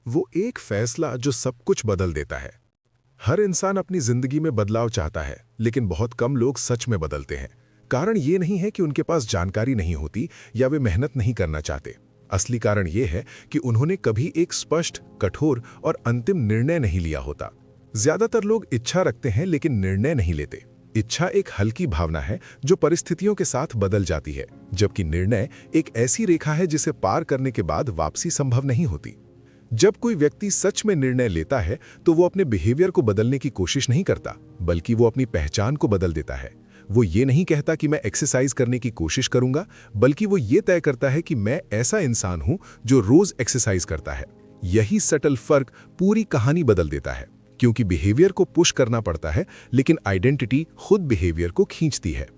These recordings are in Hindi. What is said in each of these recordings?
वो एक फैसला जो सब कुछ बदल देता है। हर इंसान अपनी जिंदगी में बदलाव चाहता है, लेकिन बहुत कम लोग सच में बदलते हैं। कारण ये नहीं है कि उनके पास जानकारी नहीं होती या वे मेहनत नहीं करना चाहते। असली कारण ये है कि उन्होंने कभी एक स्पष्ट, कठोर और अंतिम निर्णय नहीं लिया होता। ज्यादातर लोग इच्छा रखते हैं लेकिन निर्णय नहीं लेते। इच्छा एक हल्की भावना है जो परिस्थितियों के साथ बदल जाती है, जबकि निर्णय एक ऐसी रेखा है जिसे पार करने के बाद वापसी संभव नहीं होती। जब कोई व्यक्ति सच में निर्णय लेता है तो वो अपने बिहेवियर को बदलने की कोशिश नहीं करता, बल्कि वो अपनी पहचान को बदल देता है। वो ये नहीं कहता कि मैं एक्सरसाइज करने की कोशिश करूंगा, बल्कि वो ये तय करता है कि मैं ऐसा इंसान हूं जो रोज एक्सरसाइज करता है। यही सटल फर्क पूरी कहानी बदल देता है, क्योंकि बिहेवियर को पुश करना पड़ता है, लेकिन आइडेंटिटी खुद बिहेवियर को खींचती है।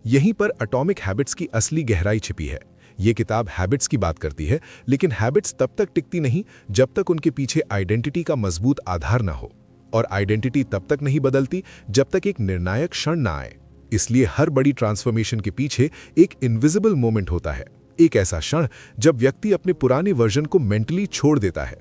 यहीं पर एटॉमिक हैबिट्स की असली गहराई छिपी है। ये किताब हैबिट्स की बात करती है, लेकिन हैबिट्स तब तक टिकती नहीं जब तक उनके पीछे आइडेंटिटी का मजबूत आधार ना हो, और आइडेंटिटी तब तक नहीं बदलती जब तक एक निर्णायक क्षण ना आए। इसलिए हर बड़ी ट्रांसफॉर्मेशन के पीछे एक इनविजिबल मोमेंट होता है, एक ऐसा क्षण जब व्यक्ति अपने पुराने वर्जन को मेंटली छोड़ देता है।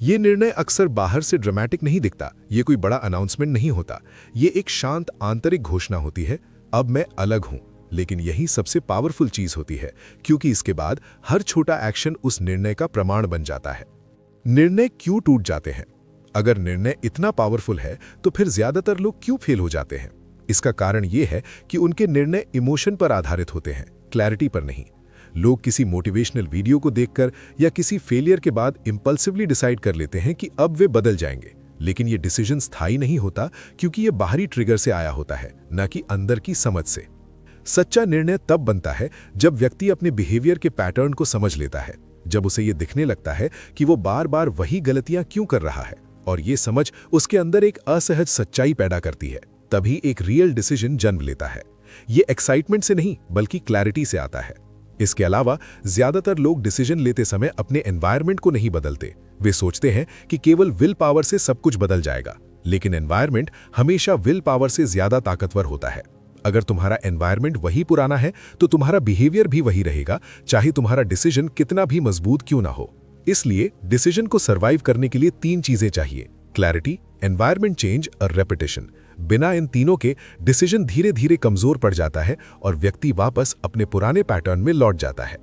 ये निर्णय अक्सर बाहर से ड्रामेटिक नहीं दिखता, ये कोई बड़ा अनाउंसमेंट नहीं होता, ये एक शांत आंतरिक घोषणा होती है, अब मैं अलग हूं। लेकिन यही सबसे पावरफुल चीज होती है, क्योंकि इसके बाद हर छोटा एक्शन उस निर्णय का प्रमाण बन जाता है। निर्णय क्यों टूट जाते हैं? अगर निर्णय इतना पावरफुल है तो फिर ज्यादातर लोग क्यों फेल हो जाते हैं? इसका कारण यह है कि उनके निर्णय इमोशन पर आधारित होते हैं, क्लैरिटी पर नहीं। लोग किसी मोटिवेशनल वीडियो को देखकर या किसी फेलियर के बाद इंपल्सिवली डिसाइड कर लेते हैं कि अब वे बदल जाएंगे, लेकिन यह डिसीजन स्थायी नहीं होता, क्योंकि यह बाहरी ट्रिगर से आया होता है, न कि अंदर की समझ से। सच्चा निर्णय तब बनता है जब व्यक्ति अपने बिहेवियर के पैटर्न को समझ लेता है, जब उसे यह दिखने लगता है कि वो बार बार वही गलतियां क्यों कर रहा है, और ये समझ उसके अंदर एक असहज सच्चाई पैदा करती है। तभी एक रियल डिसीजन जन्म लेता है। ये एक्साइटमेंट से नहीं, बल्कि क्लैरिटी से आता है। इसके अलावा ज्यादातर लोग डिसीजन लेते समय अपने एनवायरनमेंट को नहीं बदलते। वे सोचते हैं कि केवल विल पावर से सब कुछ बदल जाएगा, लेकिन एनवायरनमेंट हमेशा विल पावर से ज्यादा ताकतवर होता है। अगर तुम्हारा एनवायरनमेंट वही पुराना है तो तुम्हारा बिहेवियर भी वही रहेगा, चाहे तुम्हारा डिसीजन कितना भी मजबूत क्यों ना हो। इसलिए डिसीजन को सर्वाइव करने के लिए 3 चीजें चाहिए: क्लैरिटी, एनवायरनमेंट चेंज और रेपिटेशन। बिना इन तीनों के डिसीजन धीरे धीरे कमजोर पड़ जाता है और व्यक्ति वापस अपने पुराने पैटर्न में लौट जाता है।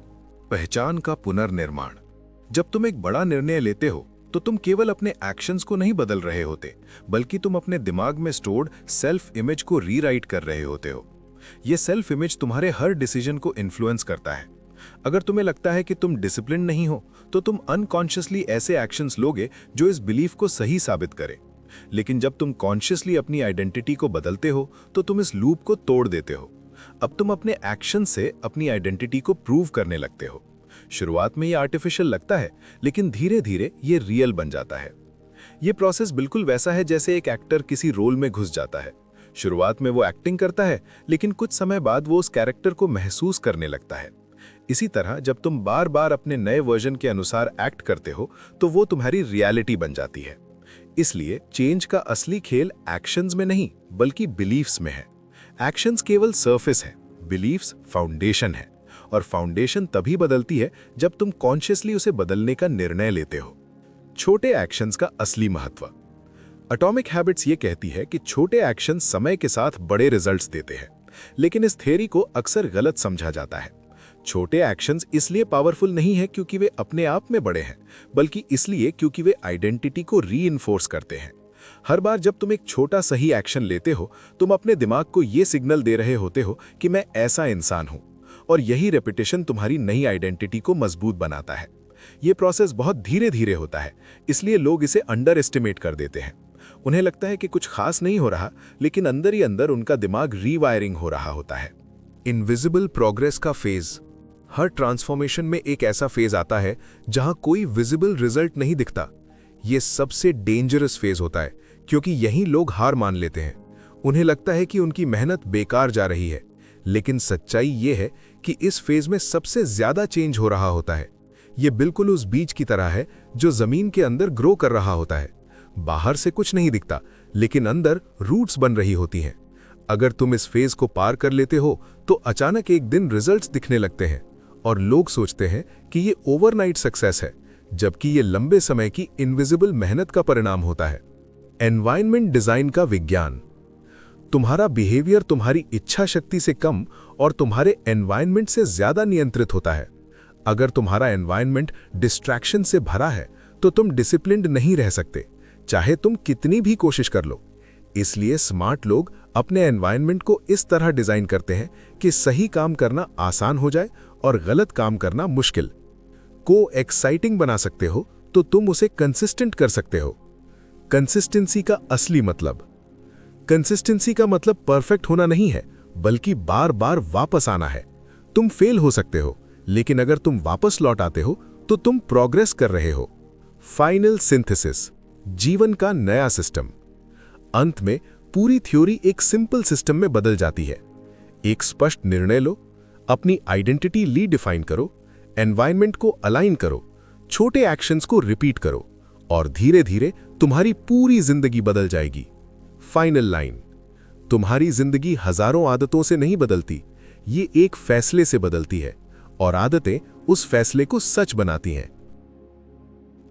पहचान का पुनर्निर्माण। जब तुम एक बड़ा निर्णय लेते हो तो तुम केवल अपने एक्शंस को नहीं बदल रहे होते, बल्कि तुम अपने दिमाग में स्टोर्ड सेल्फ इमेज को रीराइट कर रहे होते हो। यह सेल्फ इमेज तुम्हारे हर डिसीजन को इन्फ्लुएंस करता है। अगर तुम्हें लगता है कि तुम डिसिप्लिन नहीं हो, तो तुम अनकॉन्शियसली ऐसे एक्शंस लोगे जो इस बिलीफ को सही साबित करें। लेकिन जब तुम कॉन्शियसली अपनी आइडेंटिटी को बदलते हो तो तुम इस लूप को तोड़ देते हो। अब तुम अपने एक्शन से अपनी आइडेंटिटी को प्रूव करने लगते हो। शुरुआत में ये आर्टिफिशियल लगता है, लेकिन धीरे धीरे ये रियल बन जाता है। ये प्रोसेस बिल्कुल वैसा है जैसे एक एक्टर किसी रोल में घुस जाता है। शुरुआत में वो एक्टिंग करता है, लेकिन कुछ समय बाद वो उस कैरेक्टर को महसूस करने लगता है। इसी तरह जब तुम बार बार अपने नए वर्जन के अनुसार एक्ट करते हो तो वो तुम्हारी रियलिटी बन जाती है। इसलिए चेंज का असली खेल एक्शंस में नहीं, बल्कि बिलीफ्स में है। एक्शंस केवल सरफेस है, बिलीफ्स फाउंडेशन है, और फाउंडेशन तभी बदलती है जब तुम कॉन्शियसली उसे बदलने का निर्णय लेते हो। छोटे एक्शंस का असली महत्व। एटॉमिक हैबिट्स ये कहती है कि छोटे एक्शन समय के साथ बड़े रिजल्ट्स देते हैं, लेकिन इस थ्योरी को अक्सर गलत समझा जाता है। छोटे एक्शंस इसलिए पावरफुल नहीं है क्योंकि वे अपने आप में बड़े हैं, बल्कि इसलिए क्योंकि वे आइडेंटिटी को रीइंफोर्स करते हैं। हर बार जब तुम एक छोटा सही एक्शन लेते हो, तुम अपने दिमाग को यह सिग्नल दे रहे होते हो कि मैं ऐसा इंसान हूं, और यही रेपिटेशन तुम्हारी नई आइडेंटिटी को मजबूत बनाता है। यह प्रोसेस बहुत धीरे धीरे होता है, इसलिए लोग इसे अंडर एस्टिमेट कर देते हैं। उन्हें लगता है कि कुछ खास नहीं हो रहा, लेकिन अंदर ही अंदर उनका दिमाग रीवायरिंग हो रहा होता है। इनविजिबल प्रोग्रेस का फेज। हर ट्रांसफॉर्मेशन में एक ऐसा फेज आता है जहां कोई विजिबल रिजल्ट नहीं दिखता। यह सबसे डेंजरस फेज होता है, क्योंकि यहीं लोग हार मान लेते हैं। उन्हें लगता है कि उनकी मेहनत बेकार जा रही है, लेकिन सच्चाई यह है कि इस फेज में सबसे ज्यादा चेंज हो रहा होता है। यह बिल्कुल उस बीज की तरह है जो जमीन के अंदर ग्रो कर रहा होता है। बाहर से कुछ नहीं दिखता, लेकिन अंदर रूट्स बन रही होती हैं। अगर तुम इस फेज को पार कर लेते हो तो अचानक एक दिन रिजल्ट्स दिखने लगते हैं, और लोग सोचते हैं कि ये ओवरनाइट सक्सेस है, जबकि ये लंबे समय की इनविजिबल मेहनत का परिणाम होता है। एनवायरनमेंट डिजाइन का विज्ञान। तुम्हारा बिहेवियर तुम्हारी इच्छा शक्ति से कम और तुम्हारे एनवायरनमेंट से ज्यादा नियंत्रित होता है। अगर तुम्हारा एनवायरनमेंट डिस्ट्रैक्शन से भरा है तो तुम डिसिप्लिन्ड नहीं रह सकते, चाहे तुम कितनी भी कोशिश कर लो। इसलिए स्मार्ट लोग अपने एनवायरनमेंट को इस तरह डिजाइन करते हैं कि सही काम करना आसान हो जाए और गलत काम करना मुश्किल। को एक्साइटिंग बना सकते हो तो तुम उसे कंसिस्टेंट कर सकते हो। कंसिस्टेंसी का असली मतलब। कंसिस्टेंसी का मतलब परफेक्ट होना नहीं है, बल्कि बार बार वापस आना है। तुम फेल हो सकते हो, लेकिन अगर तुम वापस लौट आते हो तो तुम प्रोग्रेस कर रहे हो। फाइनल सिंथेसिस, जीवन का नया सिस्टम। अंत में पूरी थ्योरी एक सिंपल सिस्टम में बदल जाती है। एक स्पष्ट निर्णय लो, अपनी आइडेंटिटी रीडिफाइन करो, एनवायरनमेंट को अलाइन करो, छोटे एक्शंस को रिपीट करो और धीरे धीरे तुम्हारी पूरी जिंदगी बदल जाएगी। फाइनल लाइन, तुम्हारी जिंदगी हजारों आदतों से नहीं बदलती, ये एक फैसले से बदलती है और आदतें उस फैसले को सच बनाती हैं।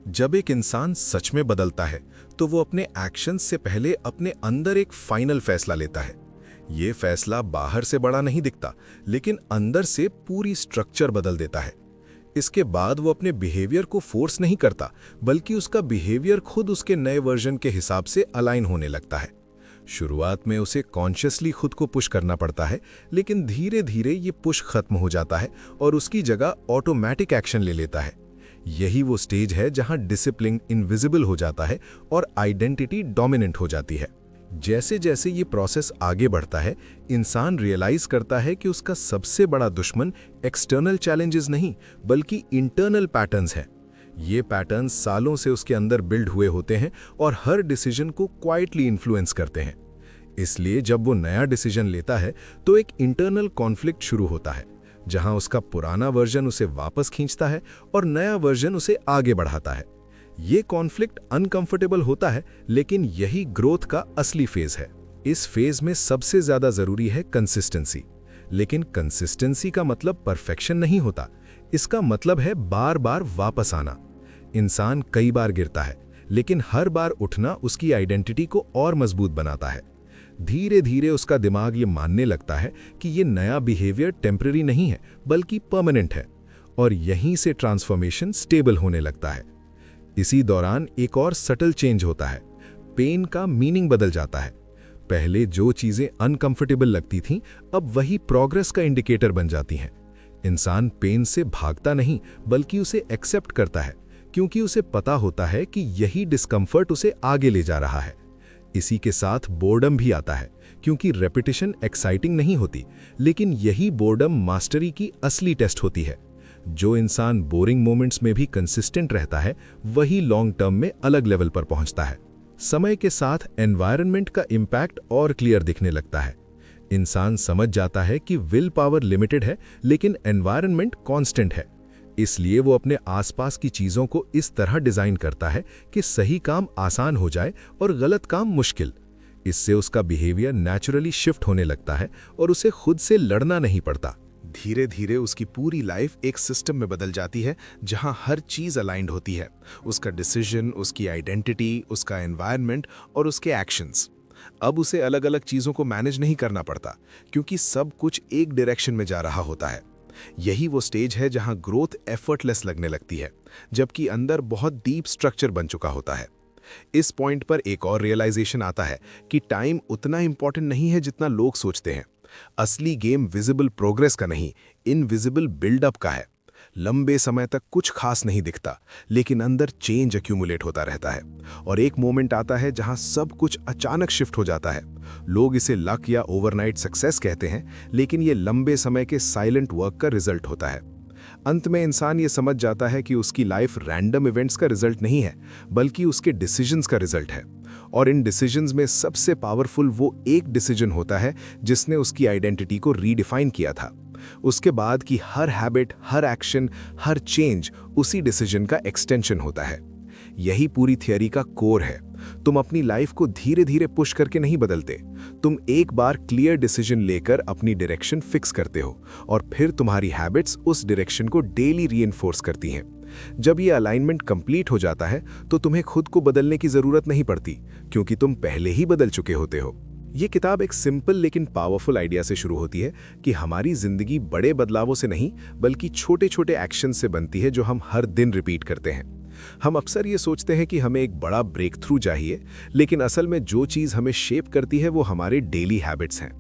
जब एक इंसान सच में बदलता है तो वो अपने एक्शंस से पहले अपने अंदर एक फाइनल फैसला लेता है। ये फैसला बाहर से बड़ा नहीं दिखता, लेकिन अंदर से पूरी स्ट्रक्चर बदल देता है। इसके बाद वो अपने बिहेवियर को फोर्स नहीं करता, बल्कि उसका बिहेवियर खुद उसके नए वर्जन के हिसाब से अलाइन होने लगता है। शुरुआत में उसे कॉन्शियसली खुद को पुश करना पड़ता है, लेकिन धीरे धीरे ये पुश खत्म हो जाता है और उसकी जगह ऑटोमेटिक एक्शन ले लेता है। यही वो स्टेज है जहां डिसिप्लिन इनविजिबल हो जाता है और आइडेंटिटी डोमिनेंट हो जाती है। जैसे जैसे ये प्रोसेस आगे बढ़ता है, इंसान रियलाइज करता है कि उसका सबसे बड़ा दुश्मन एक्सटर्नल चैलेंजेस नहीं, बल्कि इंटरनल पैटर्न्स हैं। ये पैटर्न्स सालों से उसके अंदर बिल्ड हुए होते हैं और हर डिसीजन को क्वाइटली इन्फ्लुएंस करते हैं। इसलिए जब वो नया डिसीजन लेता है तो एक इंटरनल कॉन्फ्लिक्ट शुरू होता है, जहां उसका पुराना वर्जन उसे वापस खींचता है और नया वर्जन उसे आगे बढ़ाता है। ये कॉन्फ्लिक्ट अनकंफर्टेबल होता है, लेकिन यही ग्रोथ का असली फेज है। इस फेज में सबसे ज्यादा जरूरी है कंसिस्टेंसी। लेकिन कंसिस्टेंसी का मतलब परफेक्शन नहीं होता, इसका मतलब है बार बार वापस आना। इंसान कई बार गिरता है, लेकिन हर बार उठना उसकी आइडेंटिटी को और मजबूत बनाता है। धीरे धीरे उसका दिमाग ये मानने लगता है कि ये नया बिहेवियर टेम्पररी नहीं है, बल्कि परमानेंट है, और यहीं से ट्रांसफॉर्मेशन स्टेबल होने लगता है। इसी दौरान एक और सटल चेंज होता है। पेन का मीनिंग बदल जाता है। पहले जो चीजें अनकंफर्टेबल लगती थीं, अब वही प्रोग्रेस का इंडिकेटर बन जाती हैं। इंसान पेन से भागता नहीं, बल्कि उसे एक्सेप्ट करता है, क्योंकि उसे पता होता है कि यही डिस्कम्फर्ट उसे आगे ले जा रहा है। इसी के साथ बोर्डम भी आता है, क्योंकि रेपिटेशन एक्साइटिंग नहीं होती, लेकिन यही बोर्डम मास्टरी की असली टेस्ट होती है। जो इंसान बोरिंग मोमेंट्स में भी कंसिस्टेंट रहता है, वही लॉन्ग टर्म में अलग लेवल पर पहुंचता है। समय के साथ एनवायरनमेंट का इम्पैक्ट और क्लियर दिखने लगता है। इंसान समझ जाता है कि विल पावर लिमिटेड है, लेकिन एनवायरनमेंट कांस्टेंट है। इसलिए वो अपने आसपास की चीजों को इस तरह डिजाइन करता है कि सही काम आसान हो जाए और गलत काम मुश्किल। इससे उसका बिहेवियर नेचुरली शिफ्ट होने लगता है और उसे खुद से लड़ना नहीं पड़ता। धीरे धीरे उसकी पूरी लाइफ एक सिस्टम में बदल जाती है, जहां हर चीज अलाइंड होती है। उसका डिसीजन, उसकी आइडेंटिटी, उसका एनवायरनमेंट और उसके एक्शंस। अब उसे अलग अलग चीजों को मैनेज नहीं करना पड़ता, क्योंकि सब कुछ एक डायरेक्शन में जा रहा होता है। यही वो स्टेज है जहां ग्रोथ एफर्टलेस लगने लगती है, जबकि अंदर बहुत डीप स्ट्रक्चर बन चुका होता है। इस पॉइंट पर एक और रियलाइजेशन आता है कि टाइम उतना इंपॉर्टेंट नहीं है जितना लोग सोचते हैं। असली गेम विजिबल प्रोग्रेस का नहीं, इनविजिबल बिल्डअप का है। लंबे समय तक कुछ खास नहीं दिखता, लेकिन अंदर चेंज एक्यूमुलेट होता रहता है, और एक मोमेंट आता है जहां सब कुछ अचानक शिफ्ट हो जाता है। लोग इसे लक या ओवरनाइट सक्सेस कहते हैं, लेकिन ये लंबे समय के साइलेंट वर्क का रिजल्ट होता है। अंत में इंसान ये समझ जाता है कि उसकी लाइफ रैंडम इवेंट्स का रिजल्ट नहीं है, बल्कि उसके डिसीजंस का रिजल्ट है। और इन डिसीजंस में सबसे पावरफुल वो एक डिसीजन होता है जिसने उसकी आइडेंटिटी को रीडिफाइन किया था। उसके बाद की हर हैबिट, हर एक्शन, हर चेंज उसी डिसीजन का एक्सटेंशन होता है। यही पूरी थियरी का कोर है। तुम अपनी लाइफ को धीरे धीरे पुश करके नहीं बदलते, तुम एक बार क्लियर डिसीजन लेकर अपनी डायरेक्शन फिक्स करते हो, और फिर तुम्हारी हैबिट्स उस डायरेक्शन को डेली रीइंफोर्स करती हैं। जब ये अलाइनमेंट कंप्लीट हो जाता है तो तुम्हें खुद को बदलने की जरूरत नहीं पड़ती, क्योंकि तुम पहले ही बदल चुके होते हो। ये किताब एक सिंपल लेकिन पावरफुल आइडिया से शुरू होती है कि हमारी जिंदगी बड़े बदलावों से नहीं बल्कि छोटे छोटे एक्शन से बनती है जो हम हर दिन रिपीट करते हैं। हम अक्सर ये सोचते हैं कि हमें एक बड़ा ब्रेक थ्रू चाहिए, लेकिन असल में जो चीज़ हमें शेप करती है वो हमारे डेली हैबिट्स हैं।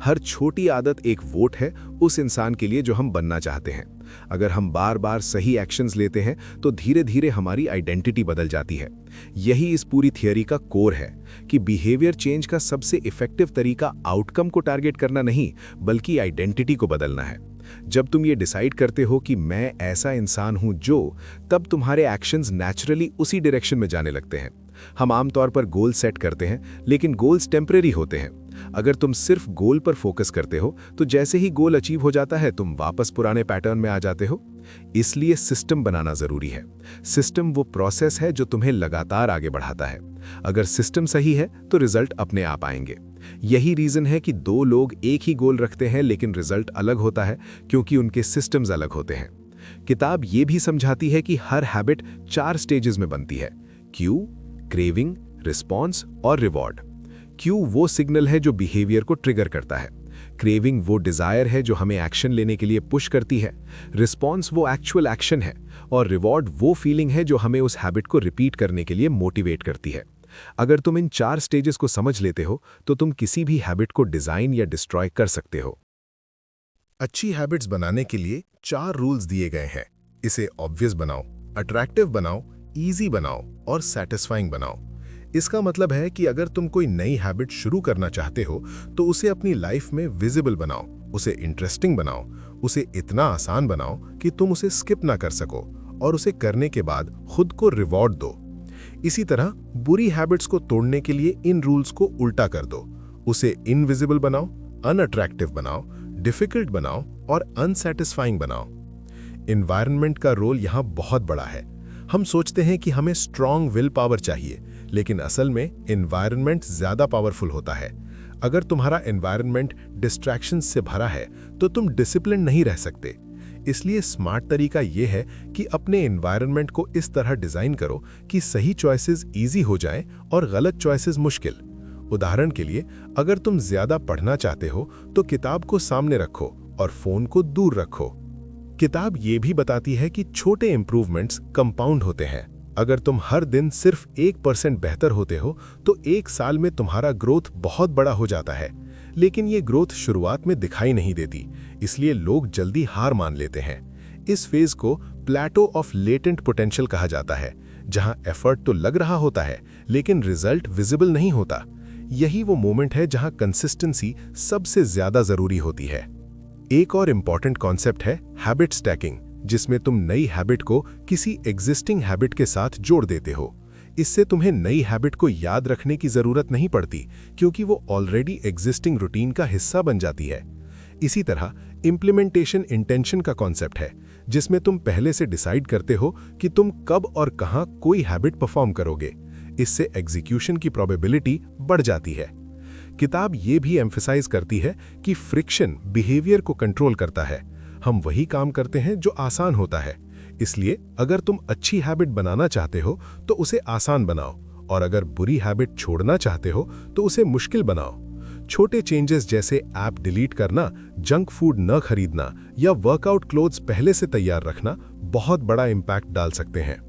हर छोटी आदत एक वोट है उस इंसान के लिए जो हम बनना चाहते हैं। अगर हम बार बार सही एक्शंस लेते हैं तो धीरे धीरे हमारी आइडेंटिटी बदल जाती है। यही इस पूरी थियोरी का कोर है कि बिहेवियर चेंज का सबसे इफेक्टिव तरीका आउटकम को टारगेट करना नहीं बल्कि आइडेंटिटी को बदलना है। जब तुम ये डिसाइड करते हो कि मैं ऐसा इंसान हूं जो, तब तुम्हारे एक्शंस नेचुरली उसी डायरेक्शन में जाने लगते हैं। हम आमतौर पर गोल सेट करते हैं, लेकिन गोल्स टेम्परेरी होते हैं। अगर तुम सिर्फ गोल पर फोकस करते हो तो जैसे ही गोल अचीव हो जाता है तुम वापस पुराने पैटर्न में आ जाते हो। इसलिए सिस्टम बनाना जरूरी है। सिस्टम वो प्रोसेस है जो तुम्हें लगातार आगे बढ़ाता है। अगर सिस्टम सही है तो रिजल्ट अपने आप आएंगे। यही रीजन है कि दो लोग एक ही गोल रखते हैं लेकिन रिजल्ट अलग होता है, क्योंकि उनके सिस्टम्स अलग होते हैं। किताब ये भी समझाती है कि हर हैबिट 4 स्टेजेस में बनती है: क्यू, क्रेविंग, रिस्पॉन्स और रिवॉर्ड। क्यू वो सिग्नल है जो बिहेवियर को ट्रिगर करता है। क्रेविंग वो डिजायर है जो हमें एक्शन लेने के लिए पुश करती है। रिस्पॉन्स वो एक्चुअल एक्शन है। और रिवॉर्ड वो फीलिंग है जो हमें उस हैबिट को रिपीट करने के लिए मोटिवेट करती है। अगर तुम इन 4 स्टेजेस को समझ लेते हो तो तुम किसी भी हैबिट को डिजाइन या डिस्ट्रॉय कर सकते हो। अच्छी हैबिट्स बनाने के लिए 4 रूल्स दिए गए हैं। इसे ऑब्वियस बनाओ, अट्रैक्टिव बनाओ, इजी बनाओ और सैटिस्फाइंग बनाओ। इसका मतलब है कि अगर तुम कोई नई हैबिट शुरू करना चाहते हो तो उसे अपनी लाइफ में विजिबल बनाओ, उसे इंटरेस्टिंग बनाओ, उसे इतना आसान बनाओ कि तुम उसे स्किप ना कर सको और उसे करने के बाद खुद को रिवॉर्ड दो। इसी तरह बुरी हैबिट्स को तोड़ने के लिए इन रूल्स को उल्टा कर दो। उसे इनविजिबल बनाओ, अनअट्रैक्टिव बनाओ, डिफिकल्ट बनाओ और अनसैटिस्फाइंग बनाओ। एनवायरनमेंट का रोल यहाँ बहुत बड़ा है। हम सोचते हैं कि हमें स्ट्रॉन्ग विल पावर चाहिए, लेकिन असल में एनवायरनमेंट ज्यादा पावरफुल होता है। अगर तुम्हारा एनवायरनमेंट डिस्ट्रैक्शंस से भरा है तो तुम डिसिप्लिन नहीं रह सकते। इसलिए स्मार्ट तरीका यह है कि अपने एनवायरनमेंट को इस तरह डिजाइन करो कि सही चॉइसेस इजी हो जाएं और गलत चॉइसेस मुश्किल। उदाहरण के लिए, अगर तुम ज्यादा पढ़ना चाहते हो तो किताब को सामने रखो और फोन को दूर रखो। किताब ये भी बताती है कि छोटे इंप्रूवमेंट्स कंपाउंड होते हैं। अगर तुम हर दिन सिर्फ 1% बेहतर होते हो तो 1 साल में तुम्हारा ग्रोथ बहुत बड़ा हो जाता है। लेकिन ये ग्रोथ शुरुआत में दिखाई नहीं देती, इसलिए लोग जल्दी हार मान लेते हैं। इस फेज को प्लेटो ऑफ लेटेंट पोटेंशियल कहा जाता है, जहां एफर्ट तो लग रहा होता है लेकिन रिजल्ट विजिबल नहीं होता। यही वो मोमेंट है जहां कंसिस्टेंसी सबसे ज्यादा जरूरी होती है। एक और इंपॉर्टेंट कॉन्सेप्ट है हैबिट स्टैकिंग, जिसमें तुम नई हैबिट को किसी एग्जिस्टिंग हैबिट के साथ जोड़ देते हो। इससे तुम्हें नई हैबिट को याद रखने की जरूरत नहीं पड़ती, क्योंकि वो ऑलरेडी एग्जिस्टिंग रूटीन का हिस्सा बन जाती है। इसी तरह इंप्लीमेंटेशन इंटेंशन का कॉन्सेप्ट है, जिसमें तुम पहले से डिसाइड करते हो कि तुम कब और कहां कोई हैबिट परफॉर्म करोगे। इससे एग्जीक्यूशन की प्रोबेबिलिटी बढ़ जाती है। किताब ये भी एम्फसाइज करती है कि फ्रिक्शन बिहेवियर को कंट्रोल करता है। हम वही काम करते हैं जो आसान होता है। इसलिए अगर तुम अच्छी हैबिट बनाना चाहते हो तो उसे आसान बनाओ, और अगर बुरी हैबिट छोड़ना चाहते हो तो उसे मुश्किल बनाओ। छोटे चेंजेस जैसे ऐप डिलीट करना, जंक फूड न खरीदना या वर्कआउट क्लोथ्स पहले से तैयार रखना बहुत बड़ा इंपैक्ट डाल सकते हैं।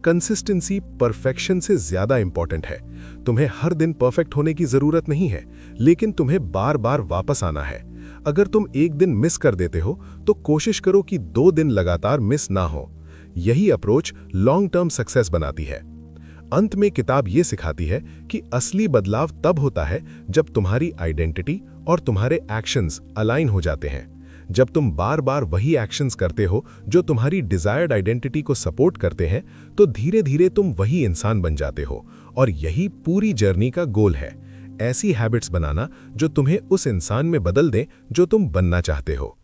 कंसिस्टेंसी परफेक्शन से ज्यादा इंपॉर्टेंट है। तुम्हें हर दिन परफेक्ट होने की जरूरत नहीं है, लेकिन तुम्हें बार बार वापस आना है। अगर तुम एक दिन मिस कर देते हो तो कोशिश करो कि 2 दिन लगातार मिस ना हो। यही अप्रोच लॉन्ग टर्म सक्सेस बनाती है। अंत में किताब ये सिखाती है कि असली बदलाव तब होता है जब तुम्हारी आइडेंटिटी और तुम्हारे एक्शंस अलाइन हो जाते हैं। जब तुम बार बार वही एक्शंस करते हो जो तुम्हारी डिजायर्ड आइडेंटिटी को सपोर्ट करते हैं, तो धीरे धीरे तुम वही इंसान बन जाते हो। और यही पूरी जर्नी का गोल है, ऐसी हैबिट्स बनाना जो तुम्हें उस इंसान में बदल दें जो तुम बनना चाहते हो।